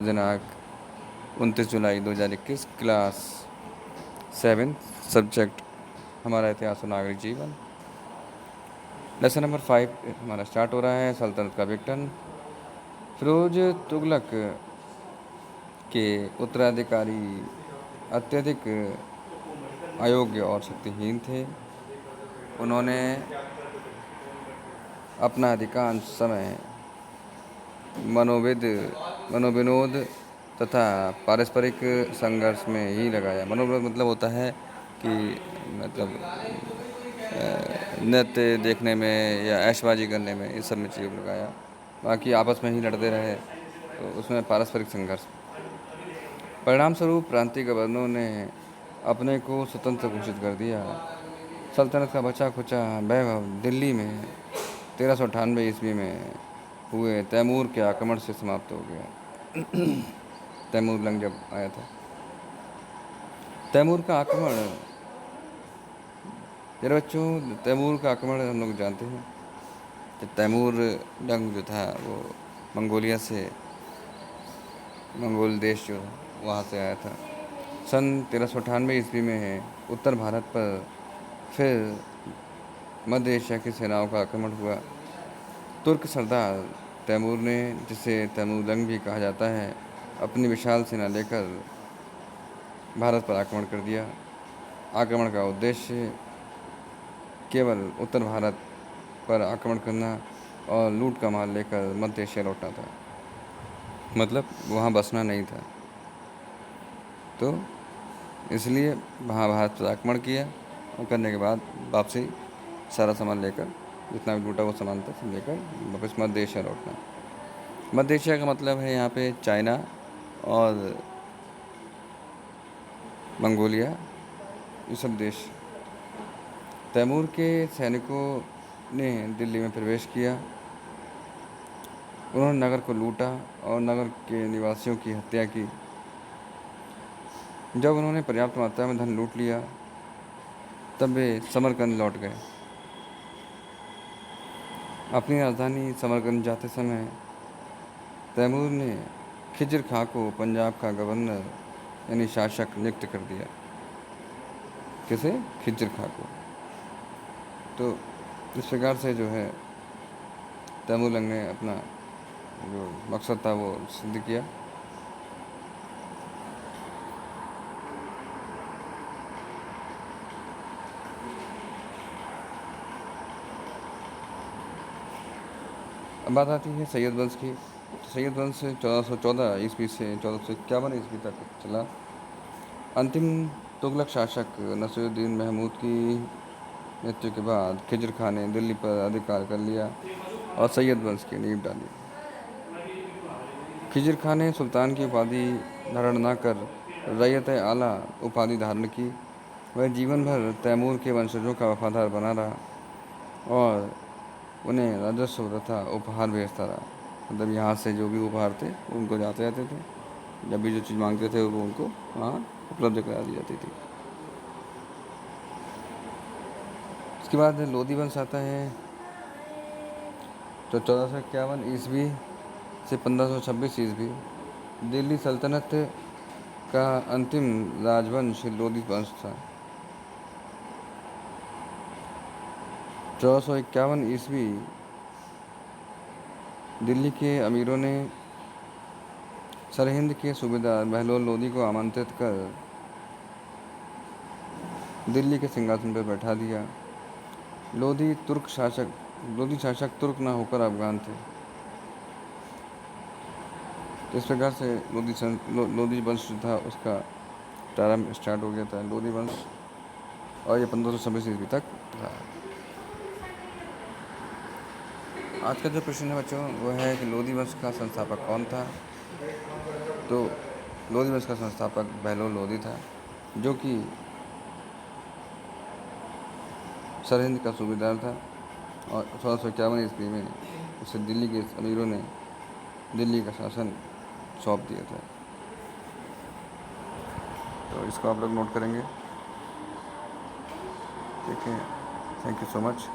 दिनांक 29 जुलाई 2021, class 7, subject हमारा इतिहास और नागरिक जीवन। लेसन नंबर 5 हमारा स्टार्ट हो रहा है। सल्तनत का विघटन। फिरोज तुगलक के उत्तराधिकारी अत्यधिक अयोग्य और शक्तिहीन थे। उन्होंने अपना अधिकांश समय मनोविनोद तथा पारस्परिक संघर्ष में ही लगाया। मनोविनोद मतलब होता है कि मतलब नृत्य देखने में या ऐशबाजी करने में, इस सब में चीज़ लगाया। बाकी आपस में ही लड़ते रहे, तो उसमें पारस्परिक संघर्ष। परिणाम स्वरूप प्रांतीय गवर्नरों ने अपने को स्वतंत्र घोषित कर दिया। सल्तनत का बचा खुचा वैभव दिल्ली में 1398 ईस्वी में हुए तैमूर के आक्रमण से समाप्त हो गया। तैमूर लंग जब आया था, तैमूर का आक्रमण, मेरे बच्चों, तैमूर का आक्रमण हम लोग जानते हैं। जब तैमूर लंग जो था वो मंगोल देश जो वहाँ से आया था। सन 1398 ईस्वी में उत्तर भारत पर फिर मध्य एशिया की सेनाओं का आक्रमण हुआ। तुर्क सरदार तैमूर ने, जिसे तैमूर लंग भी कहा जाता है, अपनी विशाल सेना लेकर भारत पर आक्रमण कर दिया। आक्रमण का उद्देश्य केवल उत्तर भारत पर आक्रमण करना और लूट का माल लेकर मध्य एशिया लौटना था, मतलब वहाँ बसना नहीं था। तो इसलिए वहाँ भारत पर आक्रमण किया और करने के बाद वापसी सारा सामान लेकर, जितना भी लूटा वो सामान था सब लेकर वापस मध्य एशिया लौटना। मध्य एशिया का मतलब है यहाँ पे चाइना और मंगोलिया, ये सब देश। तैमूर के सैनिकों ने दिल्ली में प्रवेश किया। उन्होंने नगर को लूटा और नगर के निवासियों की हत्या की। जब उन्होंने पर्याप्त मात्रा में धन लूट लिया तब वे समरकंद लौट गए। अपनी राजधानी समरकंद जाते समय तैमूर ने खिजर खां को पंजाब का गवर्नर यानी शासक नियुक्त कर दिया। किसे? खिजर खां को। तो इस प्रकार से जो है तैमूर लंग ने अपना जो मकसद था वो सिद्ध किया। अब बात आती है सैयद वंश की। सैयद वंश 1414 ईस्वी से 1451 ईस्वी तक चला। अंतिम तुगलक शासक नसीरुद्दीन महमूद की मृत्यु के बाद खिजर खां ने दिल्ली पर अधिकार कर लिया और सैयद वंश की नींव डाली। खिजर खां ने सुल्तान की उपाधि धारण न कर रैयत आला उपाधि धारण की। वह जीवन भर तैमूर के वंशजों का वफादार बना रहा और उन्हें राजस्व तथा उपहार भेजता रहा। मतलब यहाँ से जो भी उपहार थे उनको जाते रहते थे, जब भी जो चीज़ मांगते थे वो उनको वहाँ उपलब्ध करा दी जाती थी। इसके बाद लोधी वंश आता है। तो 1451 ईस्वी से 1526 ईस्वी दिल्ली सल्तनत का अंतिम राजवंश लोधी वंश था। 1451 ईस्वी दिल्ली के अमीरों ने सरहिंद के सूबेदार बहलोल लोधी को आमंत्रित कर दिल्ली के सिंहासन पर बैठा दिया। लोधी शासक तुर्क न होकर अफगान थे। तो इस प्रकार से लोधी वंश जो था उसका प्रारंभ स्टार्ट हो गया था, लोधी वंश, और ये 1526 ईस्वी तक था। आज का जो प्रश्न है बच्चों वो है कि लोधी वंश का संस्थापक कौन था। तो लोधी वंश का संस्थापक बहलोल लोधी था, जो कि सरहिंद का सूबेदार था और 1651 ईस्वी में उसे दिल्ली के अमीरों ने दिल्ली का शासन सौंप दिया था। तो इसको आप लोग नोट करेंगे। ठीक है, थैंक यू सो मच।